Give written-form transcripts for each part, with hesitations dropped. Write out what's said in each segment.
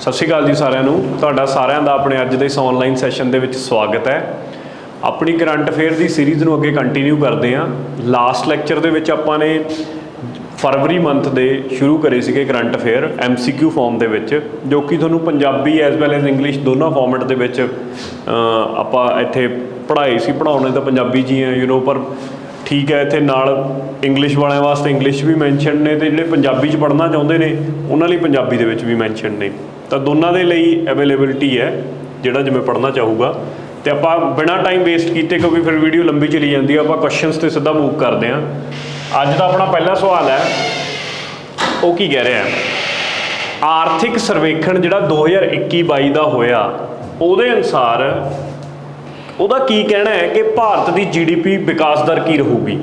सत श्री अकाल जी सारिਆਂ ਨੂੰ ਤੁਹਾਡਾ ਸਾਰਿਆਂ ਦਾ ਆਪਣੇ ਅੱਜ ਦੇ ਇਸ ਆਨਲਾਈਨ ਸੈਸ਼ਨ ਦੇ ਵਿੱਚ ਸਵਾਗਤ ਹੈ। ਆਪਣੀ ਕਰੰਟ ਅਫੇਅਰ ਦੀ ਸੀਰੀਜ਼ ਨੂੰ ਅੱਗੇ ਕੰਟੀਨਿਊ ਕਰਦੇ ਹਾਂ। ਲਾਸਟ ਲੈਕਚਰ ਦੇ ਵਿੱਚ ਆਪਾਂ ਨੇ फरवरी मंथ ਦੇ ਸ਼ੁਰੂ ਕਰੇ ਸੀਗੇ ਕਰੰਟ ਅਫੇਅਰ MCQ ਫਾਰਮ ਦੇ ਵਿੱਚ, ਜੋ ਕਿ ਤੁਹਾਨੂੰ Punjabi as well as English ਦੋਨਾਂ ਫਾਰਮੈਟ ਦੇ ਵਿੱਚ ਆਪਾਂ ਇੱਥੇ ਪੜ੍ਹਾਈ ਸੀ। ਪੜ੍ਹਾਉਣੇ ਤਾਂ ਪੰਜਾਬੀ 'ਚ ਹੀ ਹੈ ਪਰ ठीक है इत्थे नाल इंग्लिश वाले वास्ते इंग्लिश भी मैंशन ने ते जिहड़े पंजाबी च पढ़ना चाहुंदे ने उन्हां लई पंजाबी दे विच भी मैंशन ने, तो दोनों दे लई अवेलेबिलिटी है जिहड़ा जिवें पढ़ना चाहूगा। तो आपां बिना टाइम वेस्ट कीते, क्योंकि फिर वीडियो लंबी चली जाती है, आपां क्वेश्चनस ते सीधा मूव करते हैं। अज दा अपना पहला सवाल है, वो की कह रहा है, आर्थिक सर्वेखण जिहड़ा 2021-22 दा होया उहदे अनुसार ਉਹਦਾ ਕੀ ਕਹਿਣਾ ਹੈ कि ਭਾਰਤ ਦੀ GDP ਵਿਕਾਸ ਦਰ ਕੀ ਰਹੂਗੀ,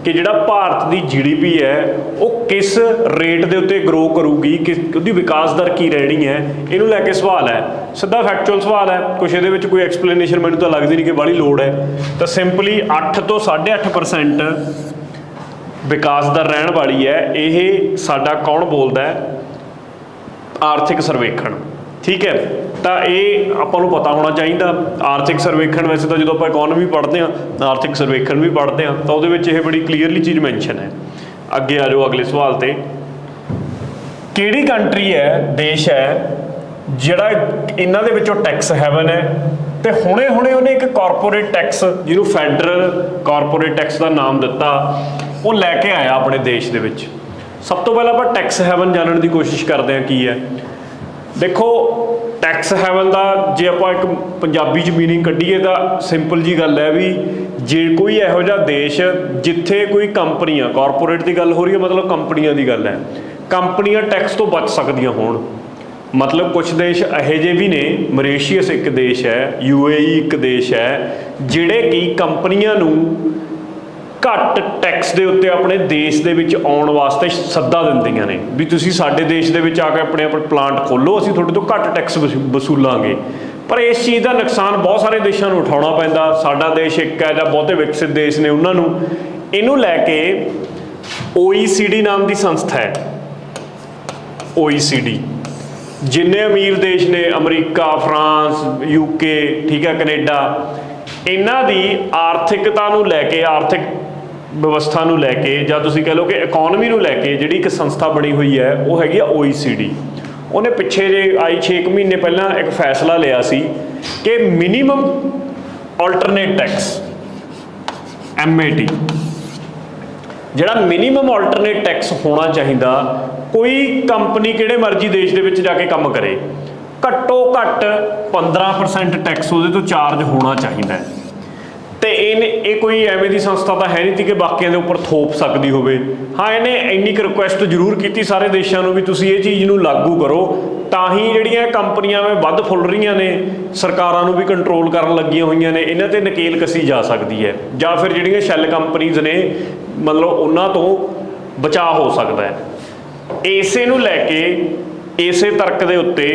ਕਿ ਜਿਹੜਾ ਭਾਰਤ ਦੀ GDP ਹੈ ਉਹ ਕਿਸ ਰੇਟ ਦੇ ਉੱਤੇ ਗਰੋ ਕਰੂਗੀ, ਕਿਸ ਉਹਦੀ ਵਿਕਾਸ ਦਰ ਕੀ ਰਹਿਣੀ ਹੈ। ਇਹਨੂੰ ਲੈ ਕੇ ਸਵਾਲ ਹੈ, ਸਿੱਧਾ ਫੈਕਚੁਅਲ ਸਵਾਲ ਹੈ, ਕੁਛ ਇਹਦੇ ਵਿੱਚ ਕੋਈ ਐਕਸਪਲੇਨੇਸ਼ਨ ਮੈਨੂੰ ਤਾਂ ਲੱਗਦੀ ਨਹੀਂ ਕਿ ਬਾਹਲੀ ਲੋੜ ਹੈ। ਤਾਂ ਸਿੰਪਲੀ 8 ਤੋਂ 8.5% ਵਿਕਾਸ ਦਰ ਰਹਿਣ ਵਾਲੀ ਹੈ। ਇਹ ਸਾਡਾ ਕੌਣ ਬੋਲਦਾ ਹੈ? ਆਰਥਿਕ ਸਰਵੇਖਣ। ठीक है, तो ये आपां नूं पता होना चाहिए। आर्थिक सर्वेखण वैसे तो जो आप इकोनॉमी पढ़ते हैं आर्थिक सर्वेखण भी पढ़ते हैं, तो वो बड़ी क्लीयरली चीज़ मैंशन है। अगे आ जाओ अगले सवाल ते, किहड़ी कंट्री है, देश है जिहड़ा इन्हां दे विचों टैक्स हैवन है, तो हुणे हुणे उन्हें एक कॉरपोरेट टैक्स जिहनूं फैडरल कॉरपोरेट टैक्स का नाम दिता, वो लैके आया अपने देश दे विच। सब तो पहले आपां टैक्स हैवन जानने की कोशिश करते हैं की है। देखो टैक्स हैवन का जे आप एक पंजाबी च मीनिंग कढ़ीए तो सिंपल जी गल है भी, जे कोई इहो जिहा देश जिथे कोई कंपनियां, कॉरपोरेट की गल हो रही है, मतलब कंपनियां की गल है, कंपनियां टैक्स तो बच सकदियां होण। मतलब कुछ देश इहो जे भी ने, मॉरीशियस एक देश है, UAE एक देश है, जिहड़े कि कंपनियां नूं घट टैक्स के उत्ते अपने देश के आने वास्ते सद्दा दिंदियां ने भी तुसीं साडे देश के आके अपने प्लांट खोलो, असीं तुहाडे तो घट टैक्स वसूलांगे। पर इस चीज़ का नुकसान बहुत सारे देशों को उठाउणा पैंदा। साडा देश एक है, बहुते विकसित देश ने उन्होंने इनू लैके OECD नाम की संस्था है, OECD जिन्ने अमीर देश ने, अमरीका, फ्रांस, UK, ठीक है, कनेडा, इन्हां दी आर्थिकता नूं लैके, आर्थिक व्यवस्था नूं लैके, जां तुसीं कह लो कि इकोनॉमी नूं लैके जिहड़ी एक संस्था बनी हुई है वो हैगी OECD। उन्हें पिछे जे आई 6 महीने पहला एक फैसला लिया सी कि मिनीमम अल्टरनेट टैक्स MAT, जिहड़ा मिनीमम अल्टरनेट टैक्स होना चाहिए, कोई कंपनी किहड़े मर्जी देश दे विच जाके काम करे, घट्टो घट्ट 15% टैक्स उहदे तो चार्ज होना चाहिए। तो ये कोई एवें दी संस्था तो है नहीं थी कि बाकियों के उपर थोप सकती होवे। हाँ, इन्हें इन्नी क रिक्वेस्ट जरूर की सारे देशों को भी तुसीं ये चीज़ नूं लागू करो, तां ही जिहड़ियां कंपनियां में वध फुल रही ने, सरकारां नूं भी कंट्रोल करन लगियां होईयां ने, इन्हां ते नकेल कसी जा सकती है, जां फिर जिहड़ियां शैल कंपनीज़ ने मतलब उन्हां तो बचाव हो सकता है। इसे नूं लैके इसे तर्क दे उत्ते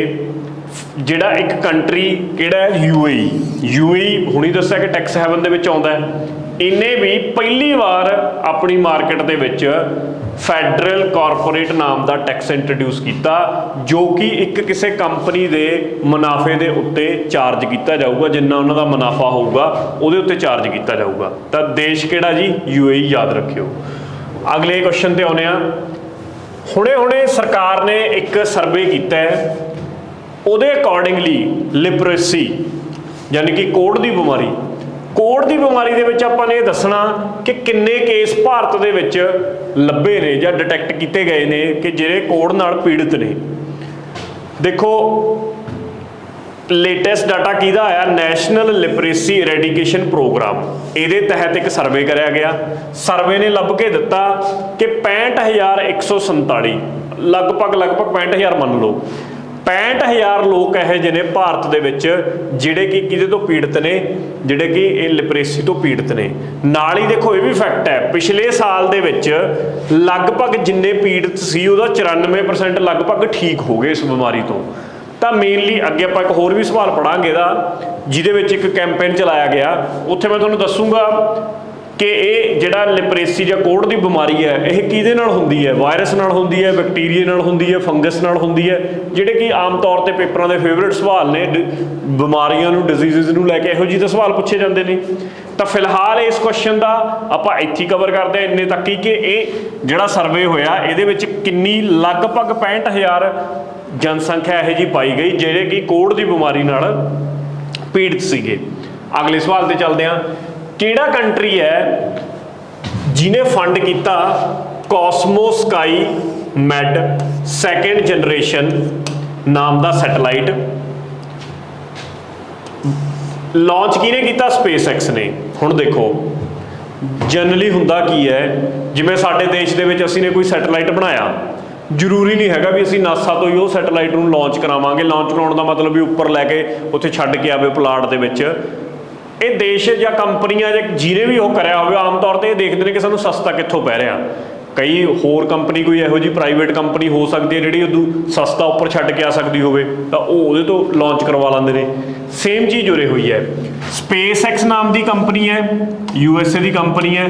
जिहड़ा एक कंट्री किहड़ा है UAE हुणी दस्सिया कि टैक्स हैवन दे विच आउंदा है, इन्हें भी पहली बार अपनी मार्केट दे विच फैडरल कॉरपोरेट नाम का टैक्स इंट्रोड्यूस किया, जो कि एक किसी कंपनी के मुनाफे के उत्ते चार्ज किया जाऊगा, जिन्ना उन्हां दा मुनाफा होगा उहदे उत्ते चार्ज किया जाऊगा। तो देश किहड़ा जी? UAE, याद रखियो। अगले क्वेश्चन ते आउणे आ। हुणे हुणे सरकार ने एक सर्वे किया है, ਉਹਦੇ ਅਕੋਰਡਿੰਗਲੀ ਲਿਪਰੇਸੀ यानी कि कोढ़ की बीमारी, कोढ़ की बीमारी ਦੇ ਵਿੱਚ ਆਪਾਂ ਨੇ ਇਹ ਦੱਸਣਾ ਕਿ ਕਿੰਨੇ ਕੇਸ ਭਾਰਤ ਦੇ ਵਿੱਚ ਲੱਭੇ ਨੇ ਜਾਂ ਡਿਟੈਕਟ ਕੀਤੇ ਗਏ ਨੇ ਕਿ ਜਿਹੜੇ ਕੋढ़ ਨਾਲ ਪੀੜਿਤ ਨੇ। ਦੇਖੋ ਲੇਟੈਸਟ ਡਾਟਾ ਕਿਹਦਾ ਆਇਆ? ਨੈਸ਼ਨਲ ਲਿਪਰੇਸੀ ਇਰੈਡੀਕੇਸ਼ਨ ਪ੍ਰੋਗਰਾਮ, ਇਹਦੇ ਤਹਿਤ ਇੱਕ ਸਰਵੇ ਕਰਿਆ ਗਿਆ। ਸਰਵੇ ਨੇ ਲੱਭ ਕੇ ਦਿੱਤਾ ਕਿ 65,147 ਲਗਭਗ 65,000 ਮੰਨ ਲਓ, 65,000 ਲੋਕ ਇਹੋ ਜਿਹੇ ਨੇ ਭਾਰਤ ਦੇ ਵਿੱਚ ਜਿਹੜੇ ਕਿ ਕਿਹਦੇ ਤੋਂ ਪੀੜਤ ਨੇ, ਜਿਹੜੇ ਕਿ ਇਹ ਲਿਪਰੇਸੀ ਤੋਂ ਪੀੜਤ ਨੇ। ਨਾਲ ਹੀ ਦੇਖੋ ਇਹ ਵੀ ਫੈਕਟ ਹੈ, ਪਿਛਲੇ ਸਾਲ ਦੇ ਵਿੱਚ ਲਗਭਗ ਜਿੰਨੇ ਪੀੜਤ ਸੀ ਉਹਦਾ 94% ਲਗਭਗ ਠੀਕ ਹੋ ਗਏ ਇਸ ਬਿਮਾਰੀ ਤੋਂ। ਤਾਂ ਮੇਨਲੀ ਅੱਗੇ ਆਪਾਂ ਇੱਕ ਹੋਰ ਵੀ ਸਵਾਲ ਪੜਾਂਗੇ ਇਹਦਾ, ਜਿਹਦੇ ਵਿੱਚ ਇੱਕ ਕੈਂਪੇਨ ਚਲਾਇਆ ਗਿਆ, ਉੱਥੇ ਮੈਂ ਤੁਹਾਨੂੰ ਦੱਸੂਗਾ ਕਿ ਇਹ ਜਿਹੜਾ ਲਿਪਰੇਸੀ ਜਾਂ ਕੋਹੜ ਦੀ ਬਿਮਾਰੀ ਹੈ ਇਹ ਕਿਹਦੇ ਨਾਲ ਹੁੰਦੀ ਹੈ, ਵਾਇਰਸ ਨਾਲ ਹੁੰਦੀ ਹੈ, ਬੈਕਟੀਰੀਆ ਨਾਲ ਹੁੰਦੀ ਹੈ, ਫੰਗਸ ਨਾਲ ਹੁੰਦੀ ਹੈ, ਜਿਹੜੇ ਕਿ ਆਮ ਤੌਰ ਤੇ ਪੇਪਰਾਂ ਦੇ ਫੇਵਰੇਟ ਸਵਾਲ ਨੇ। ਬਿਮਾਰੀਆਂ ਨੂੰ, ਡਿਜ਼ੀਜ਼ਸ ਨੂੰ ਲੈ ਕੇ ਇਹੋ ਜਿਹੇ ਤਾਂ ਸਵਾਲ ਪੁੱਛੇ ਜਾਂਦੇ ਨੇ। ਤਾਂ ਫਿਲਹਾਲ ਇਸ ਕੁਐਸਚਨ ਦਾ ਆਪਾਂ ਇੱਥੇ ਕਵਰ ਕਰਦੇ ਹਾਂ ਇੰਨੇ ਤੱਕ ਹੀ ਕਿ ਇਹ ਜਿਹੜਾ ਸਰਵੇ ਹੋਇਆ ਇਹਦੇ ਵਿੱਚ ਕਿੰਨੀ ਲਗਭਗ 65,000 ਜਨਸੰਖਿਆ ਇਹੋ ਜਿਹੀ ਪਾਈ ਗਈ ਜਿਹੜੇ ਕਿ ਕੋਹੜ ਦੀ ਬਿਮਾਰੀ ਨਾਲ ਪੀੜਤ ਸੀਗੇ। ਅਗਲੇ ਸਵਾਲ ਤੇ ਚੱਲਦੇ ਹਾਂ। ਕਿਹੜਾ ਕੰਟਰੀ ਹੈ ਜਿਹਨੇ ਫੰਡ ਕੀਤਾ ਕੋਸਮੋਸਕਾਈ ਮੈਡ ਸੈਕਿੰਡ ਜਨਰੇਸ਼ਨ ਨਾਮ ਦਾ ਸੈਟੇਲਾਈਟ? ਲਾਂਚ ਕਿਹਨੇ ਕੀਤਾ? SpaceX ਨੇ। ਹੁਣ ਦੇਖੋ ਜਨਰਲੀ ਹੁੰਦਾ ਕੀ ਹੈ, ਜਿਵੇਂ ਸਾਡੇ ਦੇਸ਼ ਦੇ ਵਿੱਚ ਅਸੀਂ ਨੇ ਕੋਈ ਸੈਟੇਲਾਈਟ ਬਣਾਇਆ, ਜ਼ਰੂਰੀ ਨਹੀਂ ਹੈਗਾ ਵੀ ਅਸੀਂ ਨਾਸਾ ਤੋਂ ਹੀ ਉਹ ਸੈਟੇਲਾਈਟ ਨੂੰ ਲਾਂਚ ਕਰਾਵਾਂਗੇ। ਲਾਂਚ ਕਰਾਉਣ ਦਾ ਮਤਲਬ ਵੀ ਉੱਪਰ ਲੈ ਕੇ ਉੱਥੇ ਛੱਡ ਕੇ ਆਵੇ ਪਲਾਟ ਦੇ ਵਿੱਚ। ਇਹ ਦੇਸ਼ ਜਾਂ ਕੰਪਨੀਆਂ ਜਾਂ ਜਿਹਨੇ ਵੀ ਉਹ ਕਰਿਆ ਹੋਵੇ ਆਮ ਤੌਰ ਤੇ ਇਹ ਦੇਖਦੇ ਨੇ ਕਿ ਸਾਨੂੰ ਸਸਤਾ ਕਿੱਥੋਂ ਪੈ ਰਿਹਾ। ਕਈ ਹੋਰ ਕੰਪਨੀ ਕੋਈ ਇਹੋ ਜਿਹੀ ਪ੍ਰਾਈਵੇਟ ਕੰਪਨੀ ਹੋ ਸਕਦੀ ਹੈ ਜਿਹੜੀ ਉਦੋਂ ਸਸਤਾ ਉੱਪਰ ਛੱਡ ਕੇ ਆ ਸਕਦੀ ਹੋਵੇ, ਤਾਂ ਉਹ ਉਹਦੇ ਤੋਂ ਲਾਂਚ ਕਰਵਾ ਲੈਂਦੇ ਨੇ। ਸੇਮ ਚੀਜ਼ ਉਰੇ ਹੋਈ ਹੈ। SpaceX ਨਾਮ ਦੀ ਕੰਪਨੀ ਹੈ, USA ਦੀ ਕੰਪਨੀ ਹੈ।